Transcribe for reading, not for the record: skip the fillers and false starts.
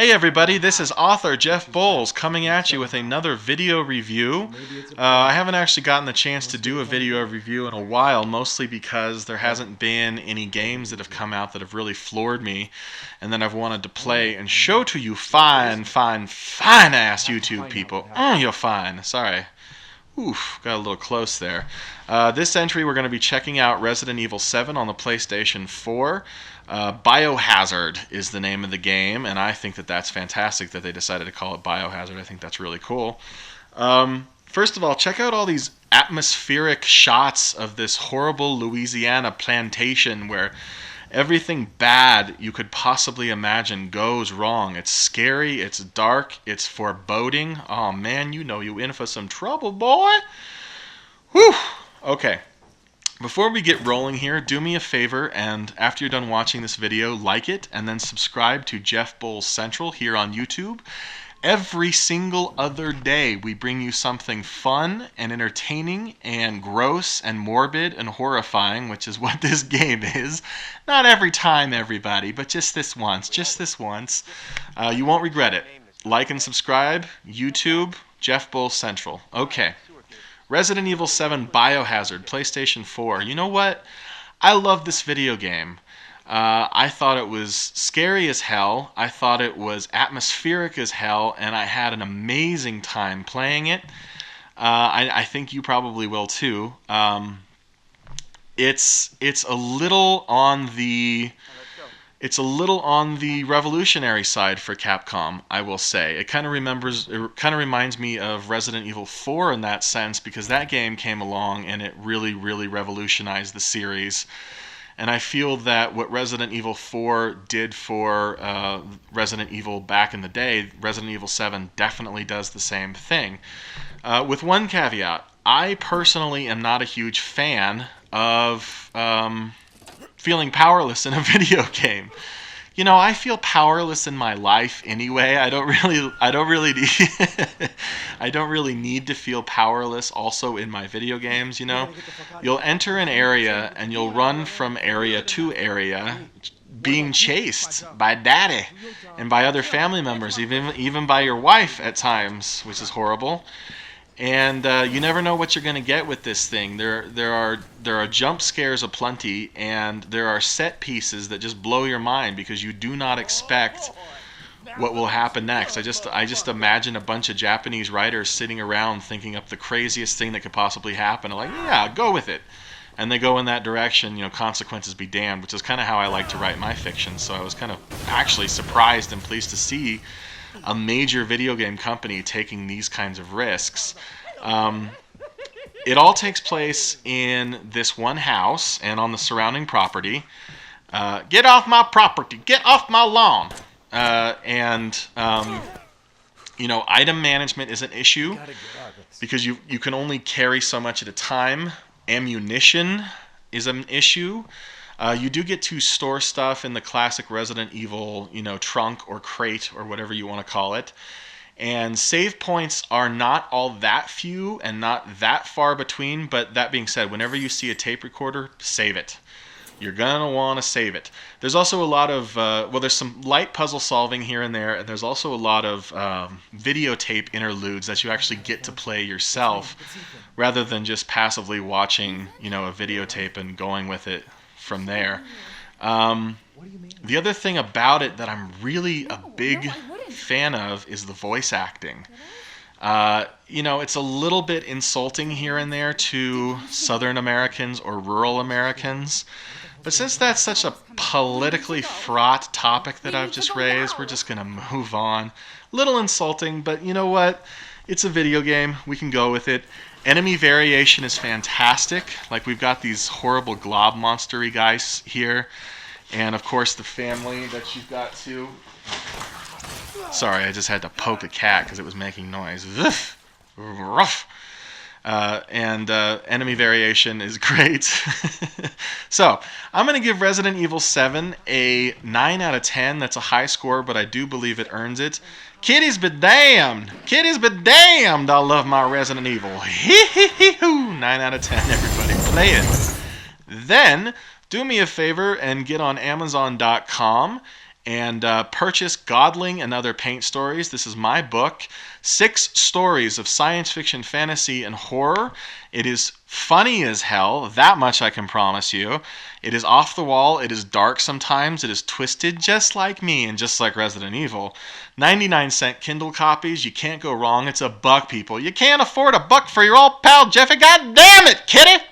Hey everybody, this is author Jeff Bowles coming at you with another video review. I haven't actually gotten the chance to do a video review in a while, mostly because there hasn't been any games that have come out that have really floored me, and then I've wanted to play and show to you fine ass YouTube people. You're fine. Sorry. Oof, got a little close there. This entry we're going to be checking out Resident Evil 7 on the PlayStation 4. Biohazard is the name of the game, and I think that that's fantastic that they decided to call it Biohazard. I think that's really cool. First of all, check out all these atmospheric shots of this horrible Louisiana plantation where everything bad you could possibly imagine goes wrong. It's scary, it's dark, it's foreboding. Oh man, you know you in for some trouble, boy. Whew. Okay. Before we get rolling here, do me a favor, and after you're done watching this video, like it, and then subscribe to Jeff Bowles Central here on YouTube. Every single other day, we bring you something fun and entertaining and gross and morbid and horrifying, which is what this game is. Not every time, everybody, but just this once. Just this once. You won't regret it. Like and subscribe. YouTube, Jeff Bowles Central. Okay. Resident Evil 7 Biohazard, PlayStation 4. You know what? I love this video game. I thought it was scary as hell. I thought it was atmospheric as hell, and I had an amazing time playing it. I think you probably will too. It's a little on the revolutionary side for Capcom, I will say. It kind of reminds me of Resident Evil 4 in that sense, because that game came along and it really revolutionized the series. And I feel that what Resident Evil 4 did for Resident Evil back in the day, Resident Evil 7 definitely does the same thing. With one caveat, I personally am not a huge fan of feeling powerless in a video game. You know, I feel powerless in my life anyway. I don't really need to feel powerless also in my video games, you know. You'll enter an area and you'll run from area to area being chased by daddy and by other family members, even by your wife at times, which is horrible. And you never know what you're going to get with this thing. There are jump scares aplenty, and there are set pieces that just blow your mind because you do not expect what will happen next. I just imagine a bunch of Japanese writers sitting around thinking up the craziest thing that could possibly happen. I'm like, yeah, go with it. And they go in that direction, you know, consequences be damned, which is kind of how I like to write my fiction. So I was kind of actually surprised and pleased to see a major video game company taking these kinds of risks. It all takes place in this one house and on the surrounding property. Get off my property! Get off my lawn! You know, item management is an issue because you can only carry so much at a time. Ammunition is an issue. You do get to store stuff in the classic Resident Evil, you know, trunk or crate or whatever you want to call it. And save points are not all that few and not that far between, but that being said, whenever you see a tape recorder, save it. You're going to want to save it. There's also a lot of, there's some light puzzle solving here and there, and there's also a lot of videotape interludes that you actually get to play yourself rather than just passively watching, you know, a videotape and going with it from there. The other thing about it that I'm really a big fan of is the voice acting. You know, it's a little bit insulting here and there to Southern Americans or rural Americans. But since that's such a politically fraught topic that I've just raised, we're just going to move on. A little insulting, but you know what? It's a video game. We can go with it. Enemy variation is fantastic. Like, we've got these horrible glob monster-y guys here. And, of course, the family that you've got, too. Sorry, I just had to poke a cat because it was making noise. Rough. Enemy variation is great. So, I'm going to give Resident Evil 7 a 9 out of 10. That's a high score, but I do believe it earns it. Kitties be damned! Kitties be damned! I love my Resident Evil. Hee-hee-hee-hoo! 9 out of 10, everybody. Play it. Then, do me a favor and get on Amazon.com and purchase Godling and Other Paint Stories. This is my book. 6 stories of science fiction, fantasy, and horror. It is funny as hell, that much I can promise you. It is off the wall, it is dark sometimes, it is twisted just like me and just like Resident Evil. 99-cent Kindle copies, you can't go wrong. It's $1, people. You can't afford $1 for your old pal Jeffy, god damn it, kitty!